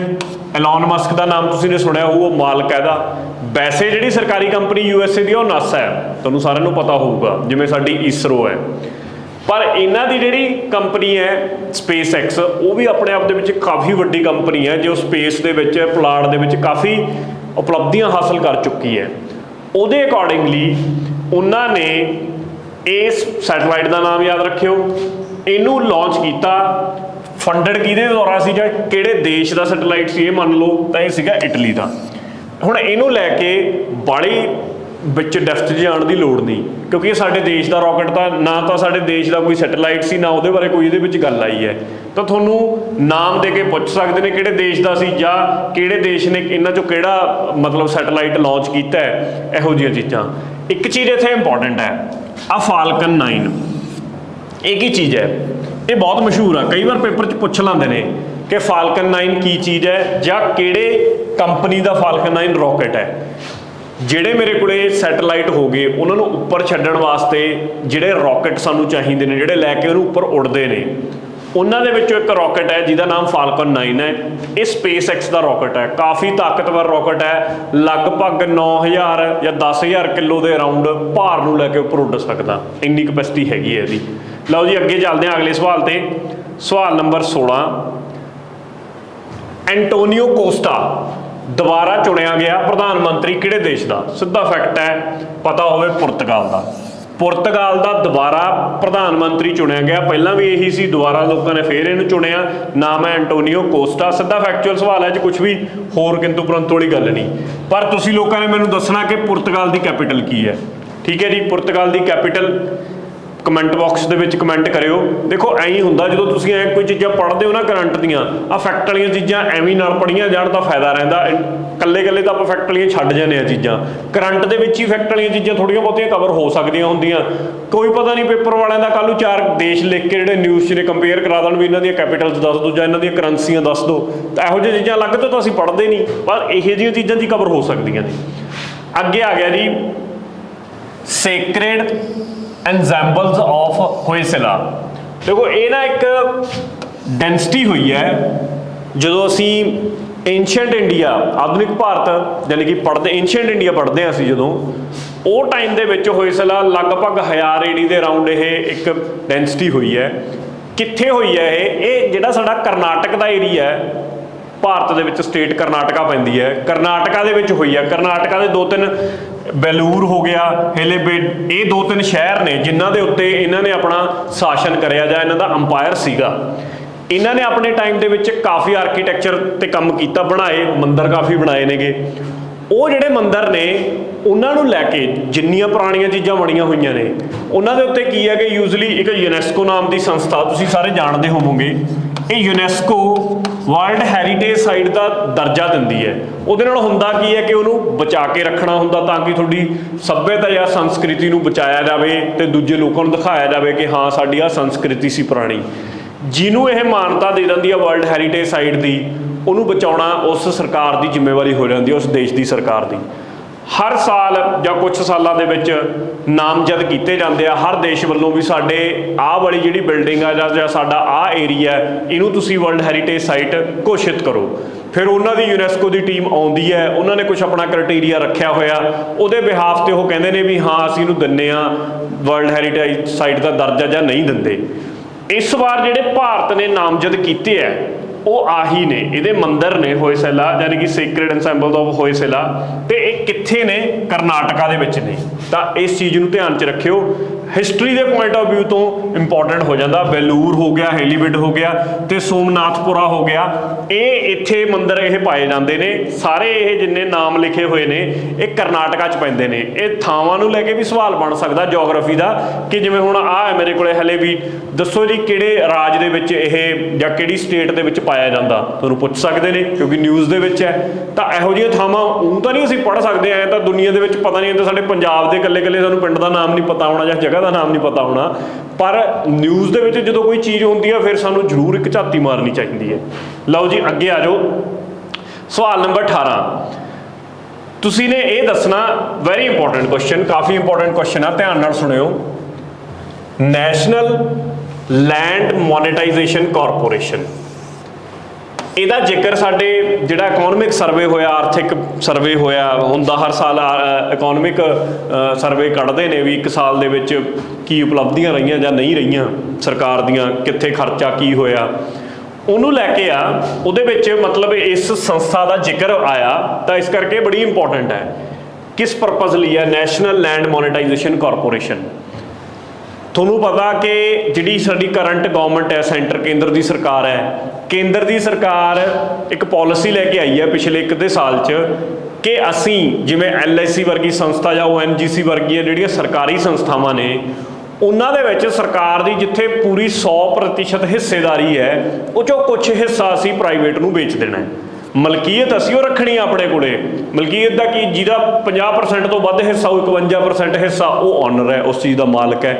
ਐਲਨ ਮਸਕ ਦਾ ਨਾਮ ਤੁਸੀਂ ਨੇ ਸੁਣਿਆ, ਉਹ ਮਾਲਕ ਹੈ ਇਹਦਾ। ਵੈਸੇ ਜਿਹੜੀ ਸਰਕਾਰੀ ਕੰਪਨੀ USA ਦੀ ਉਹ ਨਾਸਾ ਹੈ, ਤੁਹਾਨੂੰ ਸਾਰਿਆਂ ਨੂੰ ਪਤਾ ਹੋਊਗਾ, ਜਿਵੇਂ ਸਾਡੀ ISRO ਹੈ। ਪਰ ਇਹਨਾਂ ਦੀ ਜਿਹੜੀ ਕੰਪਨੀ ਹੈ SpaceX, ਉਹ ਵੀ ਆਪਣੇ ਆਪ ਦੇ ਵਿੱਚ ਕਾਫੀ ਵੱਡੀ ਕੰਪਨੀ ਹੈ ਜੋ ਸਪੇਸ ਦੇ ਵਿੱਚ ਪੁਲਾੜ ਦੇ ਵਿੱਚ ਕਾਫੀ ਉਪਲਬਧੀਆਂ ਹਾਸਲ ਕਰ ਚੁੱਕੀ ਹੈ। ਉਹਦੇ ਅਕੋਰਡਿੰਗਲੀ ਉਹਨਾਂ ਨੇ ਇਸ ਸੈਟੇਲਾਈਟ ਦਾ ਨਾਮ ਯਾਦ ਰੱਖਿਓ, ਇਹਨੂੰ ਲਾਂਚ ਕੀਤਾ। ਫੰਡਡ ਕਿਹਦੇ ਦੁਆਰਾ ਸੀ ਜਾਂ ਕਿਹੜੇ ਦੇਸ਼ ਦਾ ਸੈਟੇਲਾਈਟ ਸੀ ਇਹ ਮੰਨ ਲਓ, ਤਾਂ ਇਹ ਸੀਗਾ ਇਟਲੀ ਦਾ। ਹੁਣ ਇਹਨੂੰ ਲੈ ਕੇ ਬਾਹਲੀ ਵਿੱਚ ਡੈਫਥ ਜਾਣ ਦੀ ਲੋੜ ਨਹੀਂ, ਕਿਉਂਕਿ ਇਹ ਸਾਡੇ ਦੇਸ਼ ਦਾ ਰਾਕਟ ਤਾਂ ਨਾ, ਤਾਂ ਸਾਡੇ ਦੇਸ਼ ਦਾ ਕੋਈ ਸੈਟੇਲਾਈਟ ਸੀ, ਨਾ ਉਹਦੇ ਬਾਰੇ ਕੋਈ ਇਹਦੇ ਵਿੱਚ ਗੱਲ ਆਈ ਹੈ। ਤਾਂ ਤੁਹਾਨੂੰ ਨਾਮ ਦੇ ਕੇ ਪੁੱਛ ਸਕਦੇ ਨੇ ਕਿਹੜੇ ਦੇਸ਼ ਦਾ ਸੀ ਜਾਂ ਕਿਹੜੇ ਦੇਸ਼ ਨੇ ਇਹਨਾਂ 'ਚੋਂ ਕਿਹੜਾ ਮਤਲਬ ਸੈਟੇਲਾਈਟ ਲਾਂਚ ਕੀਤਾ ਹੈ, ਇਹੋ ਜਿਹੀਆਂ ਚੀਜ਼ਾਂ। ਇੱਕ ਚੀਜ਼ ਇੱਥੇ ਇੰਪੋਰਟੈਂਟ ਹੈ, ਆ ਫਾਲਕਨ 9 ਇਹ ਕੀ ਚੀਜ਼ ਹੈ? ਇਹ ਬਹੁਤ ਮਸ਼ਹੂਰ ਆ, ਕਈ ਵਾਰ ਪੇਪਰ 'ਚ ਪੁੱਛ ਲੈਂਦੇ ਨੇ ਕਿ ਫਾਲਕਨ 9 ਕੀ ਚੀਜ਼ ਹੈ ਜਾਂ ਕਿਹੜੇ ਕੰਪਨੀ ਦਾ ਫਾਲਕਨ 9 ਰਾਕਟ ਹੈ। ਜਿਹੜੇ ਮੇਰੇ ਕੋਲੇ ਸੈਟੇਲਾਈਟ ਹੋ ਗਏ ਉਹਨਾਂ ਨੂੰ ਉੱਪਰ ਛੱਡਣ ਵਾਸਤੇ ਜਿਹੜੇ ਰਾਕਟ ਸਾਨੂੰ ਚਾਹੀਦੇ ਨੇ, ਜਿਹੜੇ ਲੈ ਕੇ ਉਹਨੂੰ ਉੱਪਰ ਉੱਡਦੇ ਨੇ, ਉਹਨਾਂ ਦੇ ਵਿੱਚੋਂ ਇੱਕ ਰਾਕਟ ਹੈ ਜਿਹਦਾ ਨਾਮ ਫਾਲਕਨ 9 ਹੈ। ਇਹ SpaceX ਦਾ ਰਾਕਟ ਹੈ, ਕਾਫੀ ਤਾਕਤਵਰ ਰਾਕਟ ਹੈ, ਲਗਭਗ 9,000 ਜਾਂ 10,000 ਕਿਲੋ ਦੇ ਅਰਾਊਂਡ ਭਾਰ ਨੂੰ ਲੈ ਕੇ ਉੱਪਰ ਉੱਡ ਸਕਦਾ, ਇੰਨੀ ਕਪੈਸਿਟੀ ਹੈਗੀ ਹੈ ਇਹਦੀ। ਲਓ ਜੀ ਅੱਗੇ ਚੱਲਦੇ ਹਾਂ ਅਗਲੇ ਸਵਾਲ ਤੇ। ਸਵਾਲ ਨੰਬਰ 16। ਐਂਟੋਨੀਓ ਕੋਸਟਾ ਦੁਬਾਰਾ ਚੁਣਿਆ ਗਿਆ ਪ੍ਰਧਾਨ ਮੰਤਰੀ ਕਿਹੜੇ ਦੇਸ਼ ਦਾ? ਸਿੱਧਾ ਫੈਕਟ ਹੈ, ਪਤਾ ਹੋਵੇ ਪੁਰਤਗਾਲ ਦਾ। ਪੁਰਤਗਾਲ ਦਾ ਦੁਬਾਰਾ ਪ੍ਰਧਾਨ ਮੰਤਰੀ ਚੁਣਿਆ ਗਿਆ, ਪਹਿਲਾਂ ਵੀ ਇਹੀ ਸੀ, ਦੁਬਾਰਾ ਲੋਕਾਂ ਨੇ ਫੇਰ ਇਹਨੂੰ ਚੁਣਿਆ। ਨਾਮ ਹੈ ਐਂਟੋਨੀਓ ਕੋਸਟਾ। ਸਿੱਧਾ ਫੈਕਚੁਅਲ ਸਵਾਲ ਹੈ ਜੀ, ਕੁਛ ਵੀ ਹੋਰ ਕਿੰਤੂ ਪਰੰਤੂ ਵਾਲੀ ਗੱਲ ਨਹੀਂ। ਪਰ ਤੁਸੀਂ ਲੋਕਾਂ ਨੇ ਮੈਨੂੰ ਦੱਸਣਾ ਕਿ ਪੁਰਤਗਾਲ ਦੀ ਕੈਪੀਟਲ ਕੀ ਹੈ। ਠੀਕ ਹੈ ਜੀ, ਪੁਰਤਗਾਲ ਦੀ ਕੈਪੀਟਲ ਕਮੈਂਟ ਬਾਕਸ ਦੇ ਵਿੱਚ ਕਮੈਂਟ ਕਰਿਓ। ਦੇਖੋ ਐਂ ਹੀ ਹੁੰਦਾ ਜਦੋਂ ਤੁਸੀਂ ਐਂ ਕੋਈ ਚੀਜ਼ਾਂ ਪੜ੍ਹਦੇ ਹੋ ਨਾ ਕਰੰਟ ਦੀਆਂ, ਆਹ ਫੈਕਟ ਵਾਲੀਆਂ ਚੀਜ਼ਾਂ ਐਵੇਂ ਨਾਲ ਪੜ੍ਹੀਆਂ ਜਾਣ ਤਾਂ ਫਾਇਦਾ ਰਹਿੰਦਾ। ਕੱਲੇ ਕੱਲੇ ਤਾਂ ਆਪਾਂ ਫੈਕਟ ਵਾਲੀਆਂ ਛੱਡ ਜਾਂਦੇ ਆ ਚੀਜ਼ਾਂ, ਕਰੰਟ ਦੇ ਵਿੱਚ ਹੀ ਫੈਕਟ ਵਾਲੀਆਂ ਚੀਜ਼ਾਂ ਥੋੜ੍ਹੀਆਂ ਬਹੁਤੀਆਂ ਕਵਰ ਹੋ ਸਕਦੀਆਂ ਹੁੰਦੀਆਂ। ਕੋਈ ਪਤਾ ਨਹੀਂ ਪੇਪਰ ਵਾਲਿਆਂ ਦਾ ਕੱਲ੍ਹ ਨੂੰ 4 ਦੇਸ਼ ਲਿਖ ਕੇ ਜਿਹੜੇ ਨਿਊਜ਼ 'ਚ ਨੇ ਕੰਪੇਅਰ ਕਰਾ ਦੇਣ ਵੀ ਇਹਨਾਂ ਦੀਆਂ ਕੈਪੀਟਲਸ ਦੱਸ ਦਿਓ ਜਾਂ ਇਹਨਾਂ ਦੀਆਂ ਕਰੰਸੀਆਂ ਦੱਸ ਦਿਓ, ਤਾਂ ਇਹੋ ਜਿਹੀਆਂ ਚੀਜ਼ਾਂ ਅਲੱਗ ਤੋਂ ਤਾਂ ਅਸੀਂ ਪੜ੍ਹਦੇ ਨਹੀਂ, ਪਰ ਇਹੋ ਜਿਹੀਆਂ ਚੀਜ਼ਾਂ ਦੀ ਕਵਰ ਹੋ ਸਕਦੀਆਂ ਨੇ। ਅੱਗੇ ਆ ਗਿਆ ਜੀ ਸੇਕਰੇਡ ਐਨਜ਼ੈਂਬਲਸ ਆਫ ਹੋਏਸਲਾ। ਦੇਖੋ ਇਹ ਨਾ ਇੱਕ ਡੈਂਸਿਟੀ ਹੋਈ ਹੈ ਜਦੋਂ ਅਸੀਂ ਏਂਸ਼ੀਅੰਟ ਇੰਡੀਆ, ਆਧੁਨਿਕ ਭਾਰਤ ਯਾਨੀ ਕਿ ਪੜ੍ਹਦੇ ਏਂਸ਼ੀਅੰਟ ਇੰਡੀਆ ਪੜ੍ਹਦੇ ਹਾਂ ਅਸੀਂ ਜਦੋਂ, ਉਹ ਟਾਈਮ ਦੇ ਵਿੱਚ ਹੋਏਸਲਾ ਲਗਭਗ 1000 AD ਦੇ ਅਰਾਊਂਡ ਇਹ ਇੱਕ ਡੈਂਸਿਟੀ ਹੋਈ ਹੈ। ਕਿੱਥੇ ਹੋਈ ਹੈ ਇਹ ਜਿਹੜਾ ਸਾਡਾ ਕਰਨਾਟਕ ਦਾ ਏਰੀਆ ਹੈ, ਭਾਰਤ ਦੇ ਵਿੱਚ ਸਟੇਟ ਕਰਨਾਟਕਾ ਪੈਂਦੀ ਹੈ, ਕਰਨਾਟਕਾ ਦੇ ਵਿੱਚ ਹੋਈ ਹੈ। ਕਰਨਾਟਕਾ ਦੇ 2-3 ਬੈਲੂਰ ਹੋ ਗਿਆ, ਹੇਲੇਬੀਡ, ਇਹ 2-3 ਸ਼ਹਿਰ ਨੇ ਜਿਨ੍ਹਾਂ ਦੇ ਉੱਤੇ ਇਹਨਾਂ ਨੇ ਆਪਣਾ ਸ਼ਾਸਨ ਕਰਿਆ ਜਾਂ ਇਹਨਾਂ ਦਾ ਅੰਪਾਇਰ ਸੀਗਾ। ਇਹਨਾਂ ਨੇ ਆਪਣੇ ਟਾਈਮ ਦੇ ਵਿੱਚ ਕਾਫੀ ਆਰਕੀਟੈਕਚਰ ਤੇ ਕੰਮ ਕੀਤਾ, ਬਣਾਏ ਮੰਦਿਰ ਕਾਫੀ ਬਣਾਏ ਨੇਗੇ। ਉਹ ਜਿਹੜੇ ਮੰਦਿਰ ਨੇ ਉਹਨਾਂ ਨੂੰ ਲੈ ਕੇ ਜਿੰਨੀਆਂ ਪੁਰਾਣੀਆਂ ਚੀਜ਼ਾਂ ਬਣੀਆਂ ਹੋਈਆਂ ਨੇ ਉਹਨਾਂ ਦੇ ਉੱਤੇ ਕੀ ਹੈ ਕਿ ਯੂਜ਼ਲੀ ਇੱਕ ਯੂਨੈਸਕੋ ਨਾਮ ਦੀ ਸੰਸਥਾ, ਤੁਸੀਂ ਸਾਰੇ ਜਾਣਦੇ ਹੋਵੋਗੇ, ਇਹ ਯੂਨੈਸਕੋ ਵਰਲਡ ਹੈਰੀਟੇਜ ਸਾਈਟ ਦਾ ਦਰਜਾ ਦਿੰਦੀ ਹੈ। ਉਹਦੇ ਨਾਲ ਹੁੰਦਾ ਕੀ ਹੈ ਕਿ ਉਹਨੂੰ ਬਚਾ ਕੇ ਰੱਖਣਾ ਹੁੰਦਾ ਤਾਂ ਕਿ ਤੁਹਾਡੀ ਸੱਭਿਅਤਾ ਜਾਂ ਸੰਸਕ੍ਰਿਤੀ ਨੂੰ ਬਚਾਇਆ ਜਾਵੇ ਤੇ ਦੂਜੇ ਲੋਕਾਂ ਨੂੰ ਦਿਖਾਇਆ ਜਾਵੇ ਕਿ ਹਾਂ ਸਾਡੀ ਆਹ ਸੰਸਕ੍ਰਿਤੀ ਸੀ ਪੁਰਾਣੀ। ਜਿਹਨੂੰ ਇਹ ਮਾਨਤਾ ਦੇ ਦਿੰਦੀ ਹੈ ਵਰਲਡ ਹੈਰੀਟੇਜ ਸਾਈਟ ਦੀ, ਉਹਨੂੰ ਬਚਾਉਣਾ ਉਸ ਸਰਕਾਰ ਦੀ ਜ਼ਿੰਮੇਵਾਰੀ ਹੋ ਜਾਂਦੀ ਹੈ, ਉਸ ਦੇਸ਼ ਦੀ ਸਰਕਾਰ ਦੀ। हर साल ਜਾਂ ਕੁਝ ਸਾਲਾਂ ਦੇ ਵਿੱਚ ਨਾਮਜ਼ਦ ਕੀਤੇ ਜਾਂਦੇ ਆ ਹਰ ਦੇਸ਼ ਵੱਲੋਂ ਵੀ ਸਾਡੇ ਆਹ ਵਾਲੀ ਜਿਹੜੀ ਬਿਲਡਿੰਗ ਆ ਜਾਂ ਸਾਡਾ ਆਹ ਏਰੀਆ ਇਹਨੂੰ ਤੁਸੀਂ ਵਰਲਡ ਹੈਰੀਟੇਜ ਸਾਈਟ ਘੋਸ਼ਿਤ ਕਰੋ। ਫਿਰ ਉਹਨਾਂ ਦੀ ਯੂਨੈਸਕੋ ਦੀ ਟੀਮ ਆਉਂਦੀ ਹੈ, ਉਹਨਾਂ ਨੇ ਕੁਝ ਆਪਣਾ ਕ੍ਰਾਈਟੇਰੀਆ ਰੱਖਿਆ ਹੋਇਆ, ਉਹਦੇ ਬਿਹਾਫ ਤੇ ਉਹ ਕਹਿੰਦੇ ਨੇ ਵੀ ਹਾਂ ਅਸੀਂ ਇਹਨੂੰ ਦਿੰਦੇ ਹਾਂ ਵਰਲਡ ਹੈਰੀਟੇਜ ਸਾਈਟ ਦਾ ਦਰਜਾ ਜਾਂ ਨਹੀਂ ਦਿੰਦੇ। ਇਸ ਵਾਰ ਜਿਹੜੇ ਭਾਰਤ ਨੇ ਨਾਮਜ਼ਦ ਕੀਤੇ ਹੈ ਉਹ ਆਹੀ ਨੇ, ਇਹਦੇ ਮੰਦਰ ਨੇ ਹੋਏਸਲਾ ਯਾਨੀ ਕਿ ਸੇਕਰੇਡ ਐਨਸੈਂਬਲ ਆਫ ਹੋਏਸਲਾ, ਤੇ ਇਹ ਕਿੱਥੇ ਨੇ? ਕਰਨਾਟਕਾ ਦੇ ਵਿੱਚ ਨੇ। ਤਾਂ ਇਸ ਚੀਜ਼ ਨੂੰ ਧਿਆਨ 'ਚ ਰੱਖਿਓ। ਹਿਸਟਰੀ ਦੇ ਪੁਆਇੰਟ ਆਫ ਵਿਊ ਤੋਂ ਇੰਪੋਰਟੈਂਟ ਹੋ ਜਾਂਦਾ। ਬੈਲੂਰ ਹੋ ਗਿਆ, ਹੈਲੀਬਿਡ ਹੋ ਗਿਆ ਤੇ ਸੋਮਨਾਥਪੁਰਾ ਹੋ ਗਿਆ, ਇਹ ਇੱਥੇ ਮੰਦਰ ਇਹ ਪਾਏ ਜਾਂਦੇ ਨੇ। ਸਾਰੇ ਇਹ ਜਿੰਨੇ ਨਾਮ ਲਿਖੇ ਹੋਏ ਨੇ ਇਹ ਕਰਨਾਟਕਾ 'ਚ ਪੈਂਦੇ ਨੇ। ਇਹ ਥਾਵਾਂ ਨੂੰ ਲੈ ਕੇ ਵੀ ਸਵਾਲ ਬਣ ਸਕਦਾ ਜੀਓਗ੍ਰਾਫੀ ਦਾ ਕਿ ਜਿਵੇਂ ਹੁਣ ਆਹ ਹੈ ਮੇਰੇ ਕੋਲੇ ਹਲੇ ਵੀ, ਦੱਸੋ ਜੀ ਕਿਹੜੇ ਰਾਜ ਦੇ ਵਿੱਚ ਇਹ ਜਾਂ ਕਿਹੜੀ ਸਟੇਟ ਦੇ ਵਿੱਚ ਪਾਇਆ ਜਾਂਦਾ? ਤੁਹਾਨੂੰ ਪੁੱਛ ਸਕਦੇ ਨੇ ਕਿਉਂਕਿ ਨਿਊਜ਼ ਦੇ ਵਿੱਚ ਹੈ। ਤਾਂ ਇਹੋ ਜਿਹੀਆਂ ਥਾਵਾਂ ਉਹ ਤਾਂ ਨਹੀਂ ਅਸੀਂ ਪੜ੍ਹ ਸਕਦੇ, ਐਂ ਤਾਂ ਦੁਨੀਆ ਦੇ ਵਿੱਚ ਪਤਾ ਨਹੀਂ ਹੁੰਦਾ। ਸਾਡੇ ਪੰਜਾਬ ਦੇ ਇਕੱਲੇ ਸਾਨੂੰ ਪਿੰਡ ਦਾ ਨਾਮ ਨਹੀਂ ਪਤਾ ਹੋਣਾ ਜਾਂ ਜਗ੍ਹਾ ਦਾ ਨਾਮ ਨਹੀਂ ਪਤਾ ਹੋਣਾ, ਪਰ ਨਿਊਜ਼ ਦੇ ਵਿੱਚ ਜਦੋਂ ਕੋਈ ਚੀਜ਼ ਹੁੰਦੀ ਹੈ ਫਿਰ ਸਾਨੂੰ ਜ਼ਰੂਰ ਇੱਕ ਝਾਤੀ ਮਾਰਨੀ ਚਾਹੀਦੀ ਹੈ। ਲਓ ਜੀ ਅੱਗੇ ਆ ਜਾਓ। ਸਵਾਲ ਨੰਬਰ 18 ਤੁਸੀਂ ਨੇ ਇਹ ਦੱਸਣਾ, ਵੈਰੀ ਇੰਪੋਰਟੈਂਟ ਕੁਐਸਚਨ, ਕਾਫੀ ਇੰਪੋਰਟੈਂਟ ਕੁਐਸਚਨ ਆ, ਧਿਆਨ ਨਾਲ ਸੁਣਿਓ। ਨੈਸ਼ਨਲ ਲੈਂਡ ਮੋਨੇਟਾਈਜੇਸ਼ਨ ਕਾਰਪੋਰੇਸ਼ਨ, ਇਹਦਾ ਜ਼ਿਕਰ ਸਾਡੇ ਜਿਹੜਾ ਇਕਨੋਮਿਕ ਸਰਵੇ ਹੋਇਆ, ਆਰਥਿਕ ਸਰਵੇ ਹੋਇਆ ਹੁੰਦਾ ਹਰ ਸਾਲ, ਇਕਨੋਮਿਕ ਸਰਵੇ ਕੱਢਦੇ ਨੇ ਵੀ ਇੱਕ ਸਾਲ ਦੇ ਵਿੱਚ ਕੀ ਉਪਲਬਧੀਆਂ ਰਹੀਆਂ ਜਾਂ ਨਹੀਂ ਰਹੀਆਂ ਸਰਕਾਰ ਦੀਆਂ, ਕਿੱਥੇ ਖਰਚਾ ਕੀ ਹੋਇਆ, ਉਹਨੂੰ ਲੈ ਕੇ ਆ। ਉਹਦੇ ਵਿੱਚ ਮਤਲਬ ਇਸ ਸੰਸਥਾ ਦਾ ਜ਼ਿਕਰ ਆਇਆ, ਤਾਂ ਇਸ ਕਰਕੇ ਬੜੀ ਇੰਪੋਰਟੈਂਟ ਹੈ। ਕਿਸ ਪਰਪਸ ਲਈ ਹੈ ਨੈਸ਼ਨਲ ਲੈਂਡ ਮੋਨੇਟਾਈਜੇਸ਼ਨ ਕਾਰਪੋਰੇਸ਼ਨ? ਤੁਹਾਨੂੰ ਪਤਾ ਕਿ ਜਿਹੜੀ ਸਾਡੀ ਕਰੰਟ ਗਵਰਨਮੈਂਟ ਹੈ, ਸੈਂਟਰ ਕੇਂਦਰ ਦੀ ਸਰਕਾਰ ਹੈ, ਕੇਂਦਰ ਦੀ ਸਰਕਾਰ ਇੱਕ ਪਾਲਿਸੀ ਲੈ ਕੇ ਆਈ ਹੈ ਪਿਛਲੇ ਇੱਕ ਦੇ ਸਾਲ 'ਚ ਕਿ ਅਸੀਂ ਜਿਵੇਂ LIC ਵਰਗੀ ਸੰਸਥਾ ਜਾਂ ONGC ਵਰਗੀਆਂ ਜਿਹੜੀਆਂ ਸਰਕਾਰੀ ਸੰਸਥਾਵਾਂ ਨੇ ਉਹਨਾਂ ਦੇ ਵਿੱਚ ਸਰਕਾਰ ਦੀ ਜਿੱਥੇ ਪੂਰੀ 100% ਹਿੱਸੇਦਾਰੀ ਹੈ ਉਹ 'ਚੋਂ ਕੁਛ ਹਿੱਸਾ ਅਸੀਂ ਪ੍ਰਾਈਵੇਟ ਨੂੰ ਵੇਚ ਦੇਣਾ ਹੈ। ਮਲਕੀਅਤ ਅਸੀਂ ਉਹ ਰੱਖਣੀ ਆਪਣੇ ਕੋਲੇ। ਮਲਕੀਅਤ ਦਾ ਕੀ, ਜਿਹਦਾ 50% ਤੋਂ ਵੱਧ ਹਿੱਸਾ, ਉਹ 51% ਹਿੱਸਾ ਉਹ ਓਨਰ ਹੈ, ਉਸ ਚੀਜ਼ ਦਾ ਮਾਲਕ ਹੈ।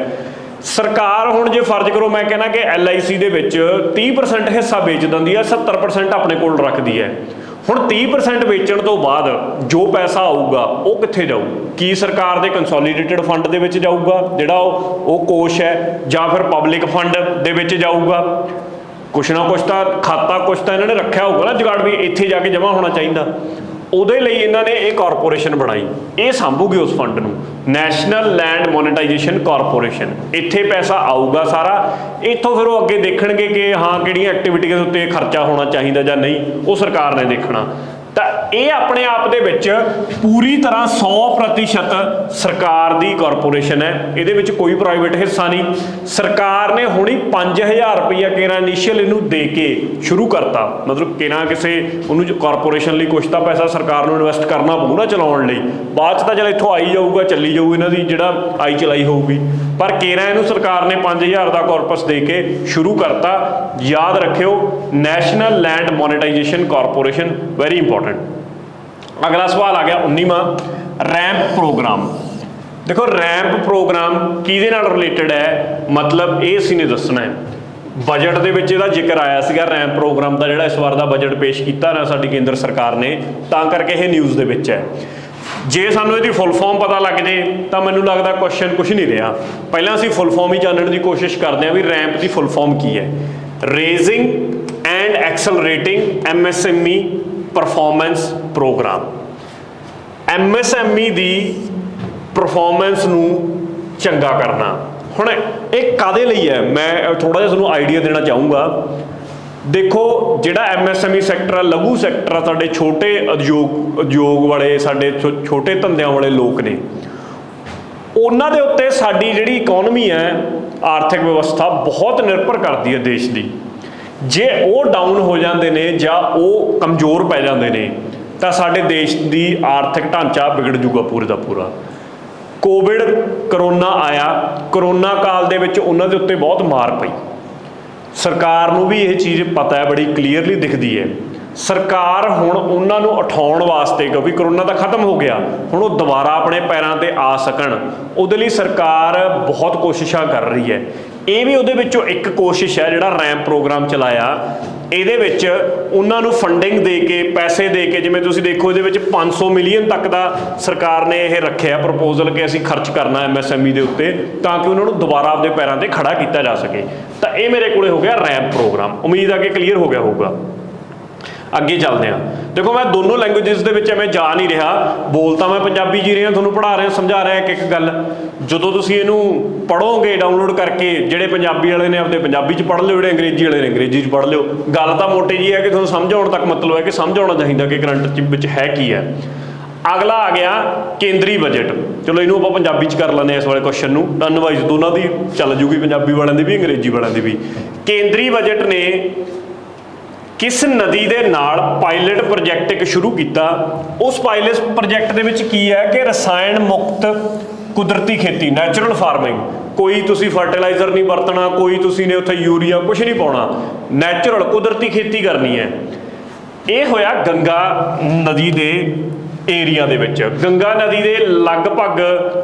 ਸਰਕਾਰ ਹੁਣ ਜੇ ਫਰਜ਼ ਕਰੋ ਮੈਂ ਕਹਿੰਦਾ ਕਿ LIC ਦੇ ਵਿੱਚ 30% ਹਿੱਸਾ ਵੇਚ ਦਿੰਦੀ ਹੈ, 70% ਆਪਣੇ ਕੋਲ ਰੱਖਦੀ ਹੈ। ਹੁਣ 30% ਵੇਚਣ ਤੋਂ ਬਾਅਦ ਜੋ ਪੈਸਾ ਆਊਗਾ ਉਹ ਕਿੱਥੇ ਜਾਊ? ਕੀ ਸਰਕਾਰ ਦੇ ਕੰਸੋਲੀਡੇਟਡ ਫੰਡ ਦੇ ਵਿੱਚ ਜਾਊਗਾ ਜਿਹੜਾ ਉਹ ਕੋਸ਼ ਹੈ, ਜਾਂ ਫਿਰ ਪਬਲਿਕ ਫੰਡ ਦੇ ਵਿੱਚ ਜਾਊਗਾ? ਕੁਛ ਨਾ ਕੁਛ ਤਾਂ ਖਾਤਾ, ਕੁਛ ਤਾਂ ਇਹਨਾਂ ਨੇ ਰੱਖਿਆ ਹੋਊਗਾ ਨਾ ਜੁਗਾੜ ਵੀ ਇੱਥੇ ਜਾ ਕੇ ਜਮ੍ਹਾਂ ਹੋਣਾ ਚਾਹੀਦਾ। ਉਹਦੇ ਲਈ ਇਹਨਾਂ ਨੇ ਇਹ ਕਾਰਪੋਰੇਸ਼ਨ ਬਣਾਈ, ਇਹ ਸਾਂਭੂਗੀ ਉਸ ਫੰਡ ਨੂੰ, ਨੈਸ਼ਨਲ ਲੈਂਡ ਮੋਨੇਟਾਈਜੇਸ਼ਨ ਕਾਰਪੋਰੇਸ਼ਨ। ਇੱਥੇ ਪੈਸਾ ਆਊਗਾ ਸਾਰਾ, ਇੱਥੋਂ ਫਿਰ ਉਹ ਅੱਗੇ ਦੇਖਣਗੇ ਕਿ ਹਾਂ ਕਿਹੜੀਆਂ ਐਕਟੀਵਿਟੀਆਂ ਦੇ ਉੱਤੇ ਖਰਚਾ ਹੋਣਾ ਚਾਹੀਦਾ ਜਾਂ ਨਹੀਂ, ਉਹ ਸਰਕਾਰ ਨੇ ਦੇਖਣਾ। ਤਾਂ ਇਹ ਆਪਣੇ ਆਪ ਦੇ ਵਿੱਚ ਪੂਰੀ ਤਰ੍ਹਾਂ 100% ਸਰਕਾਰ ਦੀ ਕਾਰਪੋਰੇਸ਼ਨ ਹੈ, ਇਹਦੇ ਵਿੱਚ ਕੋਈ ਪ੍ਰਾਈਵੇਟ ਹਿੱਸਾ ਨਹੀਂ। ਸਰਕਾਰ ਨੇ ਹੁਣੀ 5000 ਰੁਪਈਆ ਕਿਹੜਾ ਇਨੀਸ਼ੀਅਲ ਇਹਨੂੰ ਦੇ ਕੇ ਸ਼ੁਰੂ ਕਰਤਾ, ਮਤਲਬ ਕਿਹੜਾ ਕਿਸੇ ਉਹਨੂੰ ਕਾਰਪੋਰੇਸ਼ਨ ਲਈ ਕੁਛ ਤਾਂ ਪੈਸਾ ਸਰਕਾਰ ਨੂੰ ਇਨਵੈਸਟ ਕਰਨਾ ਪਊ ਨਾ ਚਲਾਉਣ ਲਈ, ਬਾਅਦ 'ਚ ਤਾਂ ਚਲ ਇੱਥੋਂ ਆਈ ਜਾਊਗਾ, ਚੱਲੀ ਜਾਊ ਇਹਨਾਂ ਦੀ ਜਿਹੜਾ ਆਈ ਚਲਾਈ ਹੋਊਗੀ, ਪਰ ਕਿਹੜਾ ਇਹਨੂੰ ਸਰਕਾਰ ਨੇ 5000 ਦਾ ਕਾਰਪਸ ਦੇ ਕੇ ਸ਼ੁਰੂ ਕਰਤਾ। ਯਾਦ ਰੱਖਿਓ national land monetisation corporation, very important. ਅਗਲਾ ਸਵਾਲ ਆ ਗਿਆ 19ਵਾਂ, ਰੈਂਪ ਪ੍ਰੋਗਰਾਮ। ਦੇਖੋ ਰੈਂਪ ਪ੍ਰੋਗਰਾਮ ਕਿਹਦੇ ਨਾਲ ਰਿਲੇਟਡ ਹੈ, ਮਤਲਬ ਇਹ ਅਸੀਂ ਨੇ ਦੱਸਣਾ ਹੈ। ਬਜਟ ਦੇ ਵਿੱਚ ਇਹਦਾ ਜ਼ਿਕਰ ਆਇਆ ਸੀਗਾ ਰੈਂਪ ਪ੍ਰੋਗਰਾਮ ਦਾ, ਜਿਹੜਾ ਇਸ ਵਾਰ ਦਾ ਬਜਟ ਪੇਸ਼ ਕੀਤਾ ਨਾ ਸਾਡੀ ਕੇਂਦਰ ਸਰਕਾਰ ਨੇ, ਤਾਂ ਕਰਕੇ ਇਹ ਨਿਊਜ਼ ਦੇ ਵਿੱਚ ਹੈ। ਜੇ ਸਾਨੂੰ ਇਹਦੀ ਫੁੱਲ ਫਾਰਮ ਪਤਾ ਲੱਗ ਜੇ ਤਾਂ ਮੈਨੂੰ ਲੱਗਦਾ ਕੁਐਸਚਨ ਕੁਛ ਨਹੀਂ ਰਿਹਾ। ਪਹਿਲਾਂ ਅਸੀਂ ਫੁੱਲ ਫਾਰਮ ਹੀ ਜਾਣਨ ਦੀ ਕੋਸ਼ਿਸ਼ ਕਰਦੇ ਹਾਂ ਵੀ ਰੈਂਪ ਦੀ ਫੁੱਲ ਫਾਰਮ ਕੀ ਹੈ। Raising and accelerating MSME performance programme. MSME ਦੀ ਪਰਫਾਰਮੈਂਸ ਨੂੰ ਚੰਗਾ ਕਰਨਾ। ਹੁਣ ਇਹ ਕਾਹਦੇ ਲਈ ਹੈ, ਮੈਂ ਥੋੜ੍ਹਾ ਜਿਹਾ ਤੁਹਾਨੂੰ ਆਈਡੀਆ ਦੇਣਾ ਚਾਹੂੰਗਾ। ਦੇਖੋ ਜਿਹੜਾ MSME ਸੈਕਟਰ ਆ, ਲਘੂ ਸੈਕਟਰ ਆ, ਸਾਡੇ ਛੋਟੇ ਉਦਯੋਗ ਵਾਲੇ, ਸਾਡੇ ਛੋਟੇ ਧੰਦਿਆਂ ਵਾਲੇ ਲੋਕ ਨੇ, ਉਹਨਾਂ ਦੇ ਉੱਤੇ ਸਾਡੀ ਜਿਹੜੀ ਇਕਨੋਮੀ ਹੈ, ਆਰਥਿਕ ਵਿਵਸਥਾ ਬਹੁਤ ਨਿਰਭਰ ਕਰਦੀ ਹੈ ਦੇਸ਼ ਦੀ। ਜੇ ਉਹ ਡਾਊਨ ਹੋ ਜਾਂਦੇ ਨੇ ਜਾਂ ਉਹ ਕਮਜ਼ੋਰ ਪੈ ਜਾਂਦੇ ਨੇ ਤਾਂ ਸਾਡੇ ਦੇਸ਼ ਦੀ ਆਰਥਿਕ ਢਾਂਚਾ ਵਿਗੜ ਜੂਗਾ ਪੂਰੇ ਦਾ ਪੂਰਾ। ਕੋਵਿਡ ਕਰੋਨਾ ਆਇਆ, ਕਰੋਨਾ ਕਾਲ ਦੇ ਵਿੱਚ ਉਹਨਾਂ ਦੇ ਉੱਤੇ ਬਹੁਤ ਮਾਰ ਪਈ। ਸਰਕਾਰ ਨੂੰ ਵੀ ਇਹ ਚੀਜ਼ ਪਤਾ ਹੈ, ਬੜੀ ਕਲੀਅਰਲੀ ਦਿਖਦੀ ਹੈ। ਸਰਕਾਰ ਹੁਣ ਉਹਨਾਂ ਨੂੰ ਉਠਾਉਣ ਵਾਸਤੇ, ਕਿਉਂਕਿ ਕਰੋਨਾ ਤਾਂ ਖਤਮ ਹੋ ਗਿਆ, ਹੁਣ ਉਹ ਦੁਬਾਰਾ ਆਪਣੇ ਪੈਰਾਂ 'ਤੇ ਆ ਸਕਣ, ਉਹਦੇ ਲਈ ਸਰਕਾਰ ਬਹੁਤ ਕੋਸ਼ਿਸ਼ਾਂ ਕਰ ਰਹੀ ਹੈ। ਇਹ ਵੀ ਉਹਦੇ ਵਿੱਚੋਂ ਇੱਕ ਕੋਸ਼ਿਸ਼ ਹੈ ਜਿਹੜਾ ਰੈਂਪ ਪ੍ਰੋਗਰਾਮ ਚਲਾਇਆ। ਇਹਦੇ ਵਿੱਚ ਉਹਨਾਂ ਨੂੰ ਫੰਡਿੰਗ ਦੇ ਕੇ ਪੈਸੇ ਦੇ ਕੇ, ਜਿਵੇਂ ਤੁਸੀਂ ਦੇਖੋ ਇਹਦੇ ਵਿੱਚ 500 ਮਿਲੀਅਨ ਤੱਕ ਦਾ ਸਰਕਾਰ ਨੇ ਇਹ ਰੱਖਿਆ ਪ੍ਰਪੋਜ਼ਲ ਕਿ ਅਸੀਂ ਖਰਚ ਕਰਨਾ MSME ਦੇ ਉੱਤੇ, ਤਾਂ ਕਿ ਉਹਨਾਂ ਨੂੰ ਦੁਬਾਰਾ ਆਪਦੇ ਪੈਰਾਂ ਤੇ ਖੜਾ ਕੀਤਾ ਜਾ ਸਕੇ। ਤਾਂ ਇਹ ਮੇਰੇ ਕੋਲੇ ਹੋ ਗਿਆ ਰੈਂਪ ਪ੍ਰੋਗਰਾਮ। ਉਮੀਦ ਆ ਕਿ ਕਲੀਅਰ ਹੋ ਗਿਆ ਹੋਊਗਾ। ਅੱਗੇ ਚੱਲਦੇ ਹਾਂ। ਦੇਖੋ ਮੈਂ ਦੋਨੋਂ ਲੈਂਗੁਏਜਸ ਦੇ ਵਿੱਚ ਐਵੇਂ ਜਾ ਨਹੀਂ ਰਿਹਾ, ਬੋਲ ਤਾਂ ਮੈਂ ਪੰਜਾਬੀ ਜੀ ਰਿਹਾ, ਤੁਹਾਨੂੰ ਪੜ੍ਹਾ ਰਿਹਾ, ਸਮਝਾ ਰਿਹਾ ਇੱਕ ਗੱਲ। ਜਦੋਂ ਤੁਸੀਂ ਇਹਨੂੰ ਪੜ੍ਹੋਗੇ ਡਾਊਨਲੋਡ ਕਰਕੇ, ਜਿਹੜੇ ਪੰਜਾਬੀ ਵਾਲੇ ਨੇ ਆਪਦੇ ਪੰਜਾਬੀ 'ਚ ਪੜ੍ਹ ਲਿਓ, ਜਿਹੜੇ ਅੰਗਰੇਜ਼ੀ ਵਾਲੇ ਨੇ ਅੰਗਰੇਜ਼ੀ 'ਚ ਪੜ੍ਹ ਲਿਓ। ਗੱਲ ਤਾਂ ਮੋਟੀ ਜੀ ਹੈ ਕਿ ਤੁਹਾਨੂੰ ਸਮਝ ਆਉਣ ਤੱਕ ਮਤਲਬ ਹੈ ਕਿ ਸਮਝ ਆਉਣਾ ਚਾਹੀਦਾ ਕਿ ਕਰੰਟ ਵਿੱਚ ਹੈ ਕੀ ਹੈ। ਅਗਲਾ ਆ ਗਿਆ ਕੇਂਦਰੀ ਬਜਟ। ਚਲੋ ਇਹਨੂੰ ਆਪਾਂ ਪੰਜਾਬੀ 'ਚ ਕਰ ਲੈਂਦੇ ਹਾਂ ਇਸ ਵਾਲੇ ਕੁਐਸਚਨ ਨੂੰ, ਅਨਵਾਈਜ਼ ਦੋਨਾਂ ਦੀ ਚੱਲ ਜੂਗੀ, ਪੰਜਾਬੀ ਵਾਲਿਆਂ ਦੀ ਵੀ ਅੰਗਰੇਜ਼ੀ ਵਾਲਿਆਂ ਦੀ ਵੀ। ਕੇਂਦਰੀ ਬਜਟ ਨੇ ਕਿਸ ਨਦੀ ਦੇ ਨਾਲ ਪਾਇਲਟ ਪ੍ਰੋਜੈਕਟ ਇੱਕ ਸ਼ੁਰੂ ਕੀਤਾ? ਉਸ ਪਾਇਲਟ ਪ੍ਰੋਜੈਕਟ ਦੇ ਵਿੱਚ ਕੀ ਹੈ ਕਿ ਰਸਾਇਣ ਮੁਕਤ ਕੁਦਰਤੀ ਖੇਤੀ, ਨੈਚੁਰਲ ਫਾਰਮਿੰਗ। ਕੋਈ ਤੁਸੀਂ ਫਰਟੀਲਾਈਜ਼ਰ ਨਹੀਂ ਵਰਤਣਾ, ਕੋਈ ਤੁਸੀਂ ਨੇ ਉੱਥੇ ਯੂਰੀਆ ਕੁਛ ਨਹੀਂ ਪਾਉਣਾ, ਨੈਚੁਰਲ ਕੁਦਰਤੀ ਖੇਤੀ ਕਰਨੀ ਹੈ। ਇਹ ਹੋਇਆ ਗੰਗਾ ਨਦੀ ਦੇ ਏਰੀਆ ਦੇ ਵਿੱਚ। ਗੰਗਾ ਨਦੀ ਦੇ ਲਗਭਗ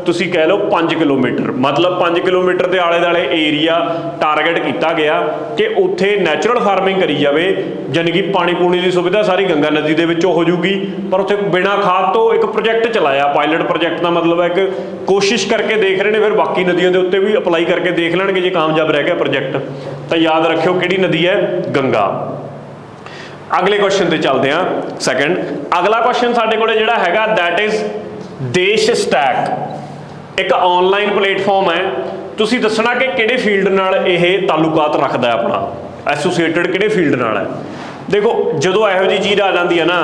ਤੁਸੀਂ ਕਹਿ ਲਓ 5 ਕਿਲੋਮੀਟਰ, ਮਤਲਬ 5 ਕਿਲੋਮੀਟਰ ਦੇ ਆਲੇ ਦੁਆਲੇ ਏਰੀਆ ਟਾਰਗੇਟ ਕੀਤਾ ਗਿਆ ਕਿ ਉੱਥੇ ਨੈਚੁਰਲ ਫਾਰਮਿੰਗ ਕਰੀ ਜਾਵੇ, ਯਾਨੀ ਕਿ ਪਾਣੀ ਪੂਣੀ ਦੀ ਸੁਵਿਧਾ ਸਾਰੀ ਗੰਗਾ ਨਦੀ ਦੇ ਵਿੱਚੋਂ ਹੋ ਜੂਗੀ। ਪਰ ਉੱਥੇ ਬਿਨਾਂ ਖਾਦ ਤੋਂ ਇੱਕ ਪ੍ਰੋਜੈਕਟ ਚਲਾਇਆ। ਪਾਇਲਟ ਪ੍ਰੋਜੈਕਟ ਦਾ ਮਤਲਬ ਹੈ ਕਿ ਕੋਸ਼ਿਸ਼ ਕਰਕੇ ਦੇਖ ਰਹੇ ਨੇ, ਫਿਰ ਬਾਕੀ ਨਦੀਆਂ ਦੇ ਉੱਤੇ ਵੀ ਅਪਲਾਈ ਕਰਕੇ ਦੇਖ ਲੈਣਗੇ। ਜੇ ਕਾਮਯਾਬ ਰਹਿ ਗਿਆ ਪ੍ਰੋਜੈਕਟ ਤਾਂ ਯਾਦ ਰੱਖਿਓ ਕਿਹੜੀ ਨਦੀ ਹੈ? ਗੰਗਾ। ਅਗਲੇ ਕੁਐਸਚਨ ਤੇ ਚੱਲਦੇ ਹਾਂ। ਸੈਕੰਡ ਅਗਲਾ ਕੁਐਸਚਨ ਸਾਡੇ ਕੋਲ ਜਿਹੜਾ ਹੈਗਾ ਦੈਟ ਇਜ਼ ਦੇਸ਼ ਸਟੈਕ। ਇੱਕ ਆਨਲਾਈਨ ਪਲੇਟਫਾਰਮ ਹੈ। ਤੁਸੀਂ ਦੱਸਣਾ ਕਿ ਕਿਹੜੇ ਫੀਲਡ ਨਾਲ ਇਹ ਤਾਲੁਕਾਤ ਰੱਖਦਾ ਹੈ, ਆਪਣਾ ਐਸੋਸੀਏਟਡ ਕਿਹੜੇ ਫੀਲਡ ਨਾਲ ਹੈ। ਦੇਖੋ ਜਦੋਂ ਇਹੋ ਜਿਹੀ ਚੀਜ਼ ਆ ਜਾਂਦੀ ਹੈ ਨਾ,